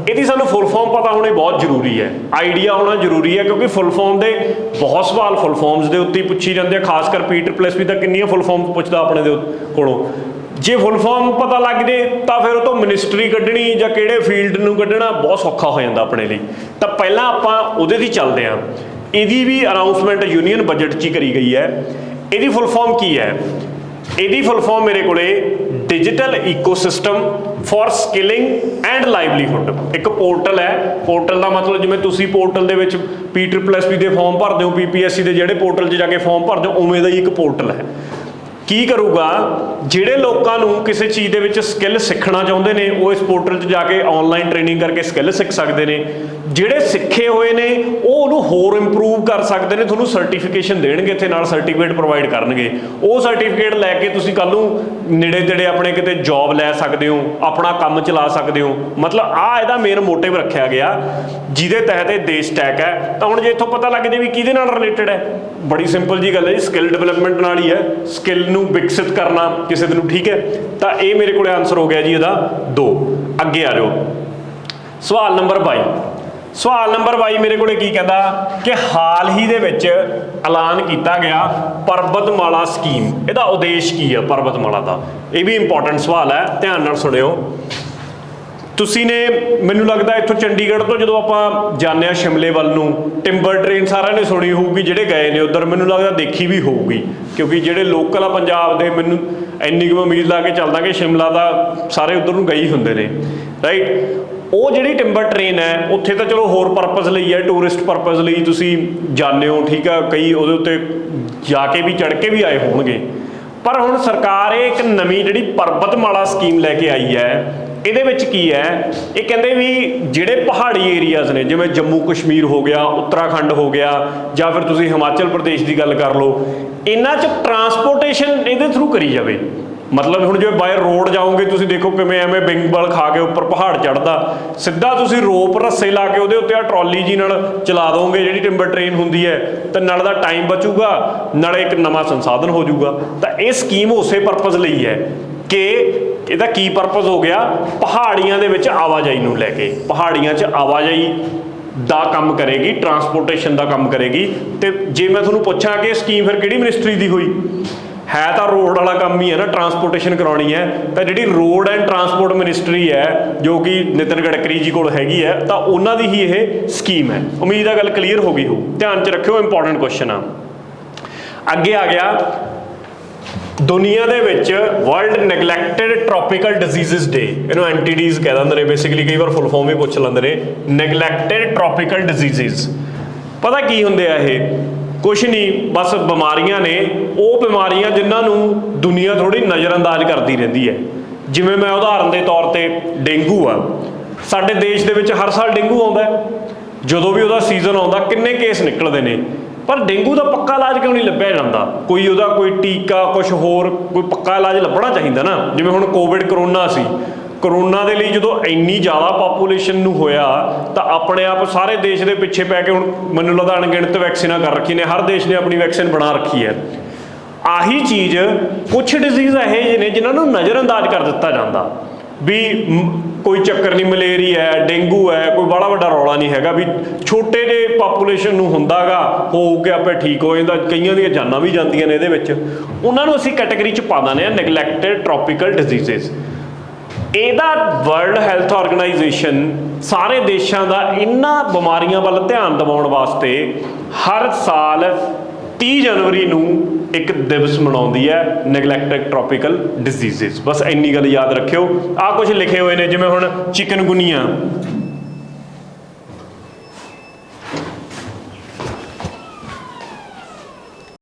ਇਹਦੀ ਸਾਨੂੰ ਫੁੱਲ ਫਾਰਮ ਪਤਾ ਹੋਣੀ ਬਹੁਤ ਜ਼ਰੂਰੀ ਹੈ, ਆਈਡੀਆ ਹੋਣਾ ਜ਼ਰੂਰੀ ਹੈ, ਕਿਉਂਕਿ ਫੁੱਲ ਫਾਰਮ ਦੇ ਬਹੁਤ ਸਵਾਲ ਫੁੱਲ ਫਾਰਮਸ ਦੇ ਉੱਤੇ ਪੁੱਛੀ ਜਾਂਦੇ ਆ। ਖਾਸ ਕਰ PEET+P ਤਾਂ ਕਿੰਨੀਆਂ ਫੁੱਲ ਫਾਰਮ ਪੁੱਛਦਾ ਆਪਣੇ ਦੇ ਕੋਲੋਂ। ਜੇ ਫੁੱਲ ਫਾਰਮ ਪਤਾ ਲੱਗ ਜੇ ਤਾਂ ਫਿਰ ਉਹ ਤੋਂ ਮਿਨਿਸਟਰੀ ਕੱਢਣੀ ਜਾਂ ਕਿਹੜੇ ਫੀਲਡ ਨੂੰ ਕੱਢਣਾ ਬਹੁਤ ਸੌਖਾ ਹੋ ਜਾਂਦਾ ਆਪਣੇ ਲਈ। ਤਾਂ ਪਹਿਲਾਂ ਆਪਾਂ ਉਹਦੇ ਦੀ ਚੱਲਦੇ ਹਾਂ। ਇਹਦੀ ਵੀ ਅਨਾਊਂਸਮੈਂਟ ਯੂਨੀਅਨ ਬਜਟ 'ਚ ਹੀ ਕਰੀ ਗਈ ਹੈ। ਇਹਦੀ ਫੁੱਲ ਫਾਰਮ ਕੀ ਹੈ? ਇਹਦੀ ਫੁੱਲ ਫਾਰਮ ਮੇਰੇ ਕੋਲੇ digital ecosystem for skilling and livelihood. ਇੱਕ ਪੋਰਟਲ ਹੈ। ਪੋਰਟਲ ਦਾ ਮਤਲਬ ਜਿਵੇਂ ਤੁਸੀਂ ਪੋਰਟਲ ਦੇ ਵਿੱਚ PEET+P ਦੇ ਫਾਰਮ ਭਰਦੇ ਹੋ, PPSC ਦੇ ਜਿਹੜੇ ਪੋਰਟਲ 'ਚ ਜਾ ਕੇ ਫਾਰਮ ਭਰਦੇ ਹੋ, ਉਵੇਂ ਦਾ ਹੀ ਇੱਕ ਪੋਰਟਲ ਹੈ। ਕੀ ਕਰੂਗਾ? ਜਿਹੜੇ ਲੋਕਾਂ ਨੂੰ ਕਿਸੇ ਚੀਜ਼ ਦੇ ਵਿੱਚ ਸਕਿੱਲ ਸਿੱਖਣਾ ਚਾਹੁੰਦੇ ਨੇ ਉਹ ਇਸ ਪੋਰਟਲ 'ਚ ਜਾ ਕੇ ਆਨਲਾਈਨ ਟ੍ਰੇਨਿੰਗ ਕਰਕੇ ਸਕਿੱਲ ਸਿੱਖ ਸਕਦੇ ਨੇ। ਜਿਹੜੇ ਸਿੱਖੇ ਹੋਏ ਨੇ ਉਹ ਉਹਨੂੰ ਹੋਰ ਇੰਪਰੂਵ ਕਰ ਸਕਦੇ ਨੇ। ਤੁਹਾਨੂੰ ਸਰਟੀਫਿਕੇਸ਼ਨ ਦੇਣਗੇ, ਇੱਥੇ ਨਾਲ ਸਰਟੀਫਿਕੇਟ ਪ੍ਰੋਵਾਈਡ ਕਰਨਗੇ। ਉਹ ਸਰਟੀਫਿਕੇਟ ਲੈ ਕੇ ਤੁਸੀਂ ਕੱਲ੍ਹ ਨੂੰ ਨੇੜੇ ਤੇੜੇ ਆਪਣੇ ਕਿਤੇ ਜੌਬ ਲੈ ਸਕਦੇ ਹੋ, ਆਪਣਾ ਕੰਮ ਚਲਾ ਸਕਦੇ ਹੋ। ਮਤਲਬ ਆਹ ਇਹਦਾ ਮੇਨ ਮੋਟਿਵ ਰੱਖਿਆ ਗਿਆ, ਜਿਹਦੇ ਤਹਿਤ ਇਹ ਦੇਸ਼ ਟੈਕ ਹੈ। ਤਾਂ ਹੁਣ ਜੇ ਇੱਥੋਂ ਪਤਾ ਲੱਗ ਜਾਵੇ ਵੀ ਕਿਹਦੇ ਨਾਲ ਰਿਲੇਟਡ ਹੈ, ਬੜੀ ਸਿੰਪਲ ਜੀ ਗੱਲ ਹੈ ਜੀ, ਸਕਿੱਲ ਡਿਵੈਲਪਮੈਂਟ ਨਾਲ ਹੀ ਹੈ। ਸਕਿੱਲ ਨੂੰ ਵਿਕਸਿਤ ਕਰਨਾ ਕਿਸੇ ਦੇ ਨੂੰ, ਠੀਕ ਹੈ। ਤਾਂ ਇਹ ਮੇਰੇ ਕੋਲ ਆਨਸਰ ਹੋ ਗਿਆ ਜੀ ਇਹਦਾ 2। ਅੱਗੇ ਆ ਜਾਓ। ਸਵਾਲ ਨੰਬਰ 22। ਸਵਾਲ ਨੰਬਰ 22 ਮੇਰੇ ਕੋਲੇ ਕੀ ਕਹਿੰਦਾ ਕਿ ਹਾਲ ਹੀ ਦੇ ਵਿੱਚ ਐਲਾਨ ਕੀਤਾ ਗਿਆ ਪਰਬਤਮਾਲਾ ਸਕੀਮ। ਇਹਦਾ ਉਦੇਸ਼ ਕੀ ਹੈ ਪਰਬਤਮਾਲਾ ਦਾ? ਇਹ ਵੀ ਇੰਪੋਰਟੈਂਟ ਸਵਾਲ ਹੈ, ਧਿਆਨ ਨਾਲ ਸੁਣਿਓ। ਤੁਸੀਂ ਨੇ ਮੈਨੂੰ ਲੱਗਦਾ ਇੱਥੋਂ ਚੰਡੀਗੜ੍ਹ ਤੋਂ ਜਦੋਂ ਆਪਾਂ ਜਾਂਦੇ ਹਾਂ ਸ਼ਿਮਲੇ ਵੱਲ ਨੂੰ, ਟਿੰਬਰ ਟ੍ਰੇਨ ਸਾਰਿਆਂ ਨੇ ਸੁਣੀ ਹੋਊਗੀ, ਜਿਹੜੇ ਗਏ ਨੇ ਉੱਧਰ ਮੈਨੂੰ ਲੱਗਦਾ ਦੇਖੀ ਵੀ ਹੋਊਗੀ, ਕਿਉਂਕਿ ਜਿਹੜੇ ਲੋਕਲ ਆ ਪੰਜਾਬ ਦੇ, ਮੈਨੂੰ ਇੰਨੀ ਕੁ ਉਮੀਦ ਲਾ ਕੇ ਚੱਲਦਾ ਕਿ ਸ਼ਿਮਲਾ ਦਾ ਸਾਰੇ ਉੱਧਰ ਨੂੰ ਗਏ ਹੀ ਹੁੰਦੇ ਨੇ, ਰਾਈਟ। ਉਹ ਜਿਹੜੀ ਟਿੰਬਰ ਟ੍ਰੇਨ ਹੈ ਉੱਥੇ ਤਾਂ ਚਲੋ ਹੋਰ ਪਰਪਸ ਲਈ ਹੈ, ਟੂਰਿਸਟ ਪਰਪਸ ਲਈ ਤੁਸੀਂ ਜਾਂਦੇ ਹੋ, ਠੀਕ ਆ। ਕਈ ਉਹਦੇ ਉੱਤੇ ਜਾ ਕੇ ਵੀ ਚੜ੍ਹ ਕੇ ਵੀ ਆਏ ਹੋਣਗੇ। ਪਰ ਹੁਣ ਸਰਕਾਰ ਇਹ ਇੱਕ ਨਵੀਂ ਜਿਹੜੀ ਪਰਬਤਮਾਲਾ ਸਕੀਮ ਲੈ ਕੇ ਆਈ ਹੈ। ਇਹਦੇ ਵਿੱਚ ਕੀ ਹੈ? ਇਹ ਕਹਿੰਦੇ ਵੀ ਜਿਹੜੇ ਪਹਾੜੀ ਏਰੀਆਜ਼ ਨੇ, ਜਿਵੇਂ ਜੰਮੂ ਕਸ਼ਮੀਰ ਹੋ ਗਿਆ, ਉੱਤਰਾਖੰਡ ਹੋ ਗਿਆ, ਜਾਂ ਫਿਰ ਤੁਸੀਂ ਹਿਮਾਚਲ ਪ੍ਰਦੇਸ਼ ਦੀ ਗੱਲ ਕਰ ਲਓ, ਇਹਨਾਂ 'ਚ ਟਰਾਂਸਪੋਰਟੇਸ਼ਨ ਇਹਦੇ ਥਰੂ ਕਰੀ ਜਾਵੇ। ਮਤਲਬ ਹੁਣ ਜੇ ਬਾਏ ਰੋਡ ਜਾਓਗੇ ਤੁਸੀਂ ਦੇਖੋ ਕਿਵੇਂ ਐਵੇਂ ਬਿੰਗਬਲ ਖਾ ਕੇ ਉੱਪਰ ਪਹਾੜ ਚੜ੍ਹਦਾ, ਸਿੱਧਾ ਤੁਸੀਂ ਰੋਪ ਰੱਸੇ ਲਾ ਕੇ ਉਹਦੇ ਉੱਤੇ ਆ ਟਰਾਲੀ ਜੀ ਨਾਲ ਚਲਾ ਦੋਗੇ ਜਿਹੜੀ ਟਿੰਬਰ ਟ੍ਰੇਨ ਹੁੰਦੀ ਹੈ, ਤਾਂ ਨਾਲ ਦਾ ਟਾਈਮ ਬਚੂਗਾ, ਨਾਲੇ ਇੱਕ ਨਵਾਂ ਸੰਸਾਧਨ ਹੋ ਜਾਊਗਾ। ਤਾਂ ਇਹ ਸਕੀਮ ਉਸੇ ਪਰਪਸ ਲਈ ਹੈ ਕਿ ਇਹਦਾ ਕੀ ਪਰਪਸ ਹੋ ਗਿਆ? ਪਹਾੜੀਆਂ ਦੇ ਵਿੱਚ ਆਵਾਜਾਈ ਨੂੰ ਲੈ ਕੇ, ਪਹਾੜੀਆਂ 'ਚ ਆਵਾਜਾਈ ਦਾ ਕੰਮ ਕਰੇਗੀ, ਟਰਾਂਸਪੋਰਟੇਸ਼ਨ ਦਾ ਕੰਮ ਕਰੇਗੀ। ਤੇ ਜੇ ਮੈਂ ਤੁਹਾਨੂੰ ਪੁੱਛਾਂ ਕਿ ਇਹ ਸਕੀਮ ਫਿਰ ਕਿਹੜੀ ਮਿਨਿਸਟਰੀ ਦੀ ਹੋਈ? ਹੈ ਤਾਂ ਰੋਡ ਵਾਲਾ ਕੰਮ ਹੀ ਹੈ ਨਾ, ਟਰਾਂਸਪੋਰਟੇਸ਼ਨ ਕਰਾਉਣੀ ਹੈ। ਤਾਂ ਜਿਹੜੀ ਰੋਡ ਐਂਡ ਟਰਾਂਸਪੋਰਟ ਮਿਨਿਸਟਰੀ ਹੈ, ਜੋ ਕਿ ਨਿਤਿਨ ਗਡਕਰੀ ਜੀ ਕੋਲ ਹੈਗੀ ਹੈ, ਤਾਂ ਉਹਨਾਂ ਦੀ ਹੀ ਇਹ ਸਕੀਮ ਹੈ। ਉਮੀਦ ਆ ਗੱਲ ਕਲੀਅਰ ਹੋ ਗਈ ਹੋ। ਧਿਆਨ 'ਚ ਰੱਖਿਓ, ਇੰਪੋਰਟੈਂਟ ਕੁਐਸਚਨ ਆ। ਅੱਗੇ ਆ ਗਿਆ, ਦੁਨੀਆ ਦੇ ਵਿੱਚ ਵਰਲਡ ਨੈਗਲੈਕਟਡ ਟ੍ਰੋਪੀਕਲ ਡਿਜ਼ੀਜ਼ਸ ਡੇ, ਇਹਨੂੰ NTDs ਕਹਿ ਦਿੰਦੇ ਨੇ ਬੇਸਿਕਲੀ, ਕਈ ਵਾਰ ਫੁੱਲ ਫਾਰਮ ਵੀ ਪੁੱਛ ਲੈਂਦੇ ਨੇ। ਨੈਗਲੈਕਟਡ ਟ੍ਰੋਪੀਕਲ ਡਿਜ਼ੀਜ਼ਸ ਪਤਾ ਕੀ ਹੁੰਦੇ ਆ? ਇਹ ਕੁਛ ਨਹੀਂ, ਬਸ ਬਿਮਾਰੀਆਂ ਨੇ। ਉਹ ਬਿਮਾਰੀਆਂ ਜਿਨ੍ਹਾਂ ਨੂੰ ਦੁਨੀਆ ਥੋੜ੍ਹੀ ਨਜ਼ਰਅੰਦਾਜ਼ ਕਰਦੀ ਰਹਿੰਦੀ ਹੈ। ਜਿਵੇਂ ਮੈਂ ਉਦਾਹਰਨ ਦੇ ਤੌਰ ਤੇ ਡੇਂਗੂ ਆ, ਸਾਡੇ ਦੇਸ਼ ਦੇ ਵਿੱਚ ਹਰ ਸਾਲ ਡੇਂਗੂ ਆਉਂਦਾ ਹੈ। ਜਦੋਂ ਵੀ ਉਹਦਾ ਸੀਜ਼ਨ ਆਉਂਦਾ ਕਿੰਨੇ ਕੇਸ ਨਿਕਲਦੇ ਨੇ, ਪਰ ਡੇਂਗੂ ਦਾ ਪੱਕਾ ਇਲਾਜ ਕਿਉਂ ਨਹੀਂ ਲੱਭਿਆ ਜਾਂਦਾ? ਉਹਦਾ ਕੋਈ ਟੀਕਾ, ਕੁਝ ਹੋਰ ਕੋਈ ਪੱਕਾ ਇਲਾਜ ਲੱਭਣਾ ਚਾਹੀਦਾ ਨਾ। ਜਿਵੇਂ ਹੁਣ ਕੋਵਿਡ ਕਰੋਨਾ ਸੀ, ਕਰੋਨਾ ਦੇ ਲਈ ਜਦੋਂ ਇੰਨੀ ਜ਼ਿਆਦਾ ਪਾਪੂਲੇਸ਼ਨ ਨੂੰ ਹੋਇਆ ਤਾਂ ਆਪਣੇ ਆਪ ਸਾਰੇ ਦੇਸ਼ ਦੇ ਪਿੱਛੇ ਪੈ ਕੇ ਹੁਣ ਮੈਨੂੰ ਲੱਗਦਾ ਅਣਗਿਣਤ ਵੈਕਸੀਨਾਂ ਕਰ ਰੱਖੀ ਨੇ, ਹਰ ਦੇਸ਼ ਨੇ ਆਪਣੀ ਵੈਕਸੀਨ ਬਣਾ ਰੱਖੀ ਹੈ। ਆਹੀ ਚੀਜ਼ ਕੁਛ ਡਿਜ਼ੀਜ਼ ਇਹੋ ਜਿਹੇ ਨੇ ਜਿਨ੍ਹਾਂ ਨੂੰ ਨਜ਼ਰਅੰਦਾਜ਼ ਕਰ ਦਿੱਤਾ ਜਾਂਦਾ ਵੀ ਕੋਈ ਚੱਕਰ ਨਹੀਂ, ਮਲੇਰੀਆ ਹੈ, ਡੇਂਗੂ ਹੈ, ਕੋਈ ਬੜਾ ਵੱਡਾ ਰੌਲਾ ਨਹੀਂ ਹੈਗਾ, ਵੀ ਛੋਟੇ ਜਿਹੇ ਪਾਪੂਲੇਸ਼ਨ ਨੂੰ ਹੁੰਦਾਗਾ, ਹੋ ਕੇ ਆਪੇ ਠੀਕ ਹੋ ਜਾਂਦਾ। ਕਈਆਂ ਦੀਆਂ ਜਾਨਾਂ ਵੀ ਜਾਂਦੀਆਂ ਨੇ ਇਹਦੇ ਵਿੱਚ। ਉਹਨਾਂ ਨੂੰ ਅਸੀਂ ਕੈਟਾਗਰੀ 'ਚ ਪਾ ਦਿੰਦੇ ਹਾਂ ਨੈਗਲੈਕਟਡ ਟ੍ਰੋਪੀਕਲ ਡਿਜ਼ੀਜ਼ਸ। ਇਹਦਾ ਵਰਲਡ ਹੈਲਥ ਆਰਗੇਨਾਈਜੇਸ਼ਨ ਸਾਰੇ ਦੇਸ਼ਾਂ ਦਾ ਇਹਨਾਂ ਬਿਮਾਰੀਆਂ ਵੱਲ ਧਿਆਨ ਦਿਵਾਉਣ ਵਾਸਤੇ ਹਰ ਸਾਲ 30 ਜਨਵਰੀ ਨੂੰ ਇੱਕ ਦਿਵਸ ਮਨਾਉਂਦੀ ਹੈ, ਨੈਗਲੈਕਟਡ ਟ੍ਰੋਪੀਕਲ ਡਿਜ਼ੀਜ਼ਸ। ਬਸ ਇੰਨੀ ਗੱਲ ਯਾਦ ਰੱਖਿਓ। ਆਹ ਕੁਝ ਲਿਖੇ ਹੋਏ ਨੇ, ਜਿਵੇਂ ਹੁਣ ਚਿਕਨਗੁਨੀਆ,